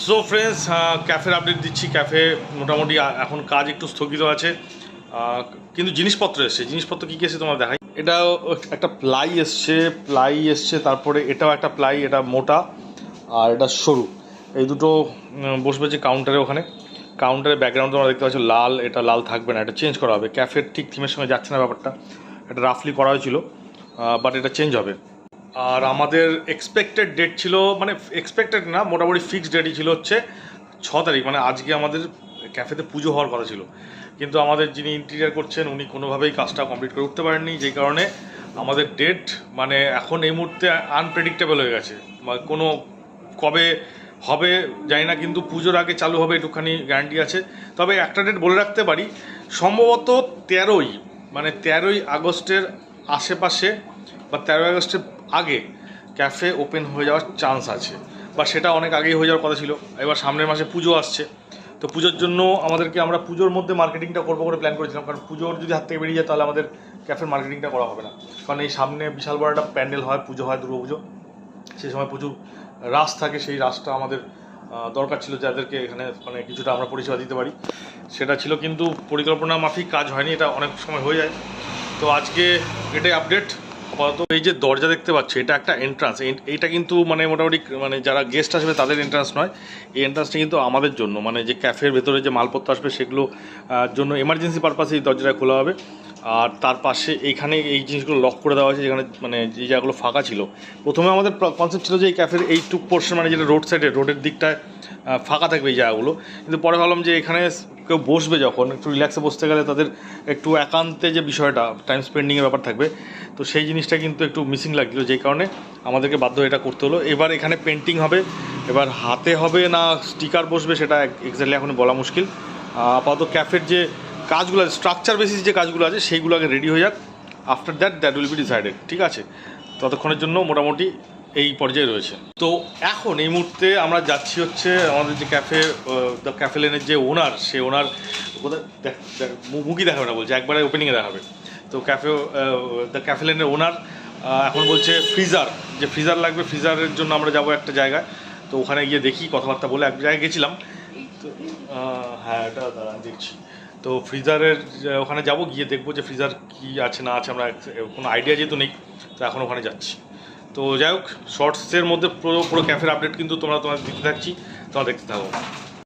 So friends, ক্যাফের update দিচ্ছি। Cafe মোটামুটি এখন কাজ একটু স্থগিত আছে, কিন্তু জিনিসপত্র এসছে। জিনিসপত্র কী কী এসছে তোমার দেখাই। এটাও একটা প্লাই এসছে, তারপরে এটাও একটা প্লাই, এটা মোটা আর এটা সরু। এই দুটো বসবে যে কাউন্টারে, ওখানে কাউন্টারের ব্যাকগ্রাউন্ড তোমরা দেখতে পাচ্ছ লাল, এটা লাল থাকবে না, এটা চেঞ্জ করা হবে। ক্যাফের ঠিক থিমের সঙ্গে যাচ্ছে না ব্যাপারটা, এটা রাফলি করা হয়েছিল, বাট এটা চেঞ্জ হবে। আর আমাদের এক্সপেক্টেড ডেট ছিল, মানে এক্সপেক্টেড না, মোটামুটি ফিক্সড ডেটই ছিল হচ্ছে 6 তারিখ, মানে আজকে আমাদের ক্যাফেতে পুজো হওয়ার কথা ছিল। কিন্তু আমাদের যিনি ইন্টেরিয়ার করছেন উনি কোনোভাবেই কাজটা কমপ্লিট করে উঠতে পারেননি, যেই কারণে আমাদের ডেট মানে এখন এই মুহূর্তে আনপ্রেডিক্টেবল হয়ে গেছে। কোনো কবে হবে জানি না, কিন্তু পুজোর আগে চালু হবে একটুখানি গ্যারান্টি আছে। তবে একটা ডেট বলে রাখতে পারি, সম্ভবত 13ই, মানে 13ই আগস্টের আশেপাশে বা 13 আগস্টের আগে ক্যাফে ওপেন হয়ে যাওয়ার চান্স আছে, বা সেটা অনেক আগেই হয়ে যাওয়ার কথা ছিল। এবার সামনের মাসে পুজো আসছে, তো পুজোর জন্য আমরা পুজোর মধ্যে মার্কেটিংটা করবো করে প্ল্যান করেছিলাম, কারণ পুজোর যদি হাত থেকে বেরিয়ে যায় তাহলে আমাদের ক্যাফের মার্কেটিংটা করা হবে না। কারণ এই সামনে বিশাল বড় একটা প্যান্ডেল হয়, পুজো হয়, দুর্গাপুজো, সেই সময় প্রচুর রাস থাকে। সেই রাসটা আমাদের দরকার ছিল, যাদেরকে এখানে মানে কিছুটা আমরা পরিষেবা দিতে পারি, সেটা ছিল। কিন্তু পরিকল্পনা মাফিক কাজ হয়নি, এটা অনেক সময় হয়ে যায়। তো আজকে এটাই আপডেট আপাতত। এই যে দরজা দেখতে পাচ্ছি, এটা একটা এন্ট্রান্স। এইটা কিন্তু মানে মোটামুটি মানে যারা গেস্ট আসবে তাদের এন্ট্রান্স নয়, এই এন্ট্রান্সটা কিন্তু আমাদের জন্য, মানে যে ক্যাফের ভেতরে যে মালপত্র আসবে সেগুলো জন্য এমার্জেন্সি পারপাসে এই দরজাটা খোলা হবে। আর তার পাশে এইখানে এই জিনিসগুলো লক করে দেওয়া হয়েছে, যেখানে মানে যে জায়গাগুলো ফাঁকা ছিল। প্রথমে আমাদের কনসেপ্ট ছিল যে এই ক্যাফের এইটুক পোর্শন, মানে যেটা রোড সাইডে, রোডের দিকটায় ফাঁকা থাকবে এই জায়গাগুলো। কিন্তু পরে ভাবলাম যে এখানে কেউ বসবে, যখন একটু রিল্যাক্সে বসতে গেলে তাদের একটু একান্তে যে বিষয়টা, টাইম স্পেন্ডিংয়ের ব্যাপার থাকবে, তো সেই জিনিসটা কিন্তু একটু মিসিং লাগছিলো, যেই কারণে আমাদেরকে বাধ্য এটা করতে হলো। এবার এখানে পেন্টিং হবে, এবার হাতে হবে না স্টিকার বসবে সেটা এক্স্যাক্টলি এখন বলা মুশকিল। আপাতত ক্যাফের যে কাজগুলো আছে, স্ট্রাকচার বেসিস যে কাজগুলো আছে, সেইগুলো আগে রেডি হয়ে যাক। After that will be decided, ঠিক আছে? ততক্ষণের জন্য মোটামুটি এই পর্যায়ে রয়েছে। তো এখন এই মুহূর্তে আমরা যাচ্ছি হচ্ছে আমাদের যে ক্যাফে, দ্য ক্যাফে লেনের যে ওনার, সে ওনার কোথায় মুখই দেখাবে না বলছে, একবারে ওপেনিংয়ে দেখাবে। তো দ্য ক্যাফে লেনের ওনার এখন বলছে ফ্রিজার লাগবে, ফ্রিজারের জন্য আমরা যাব একটা জায়গায়। তো ওখানে গিয়ে দেখি, কথাবার্তা বলে এক জায়গায় গেছিলাম। তো হ্যাঁ, এটা দাঁড়া দেখছি। তো ফ্রিজারের ওখানে যাব, গিয়ে দেখবো যে ফ্রিজার কী আছে না আছে, আমরা কোনো আইডিয়া যেহেতু নেই, তো এখন ওখানে যাচ্ছি। তো যাই হোক, শর্টসের মধ্যে পুরো ক্যাফের আপডেট কিন্তু তোমরা দিতে থাকছি, তোমরা দেখতে থাকো।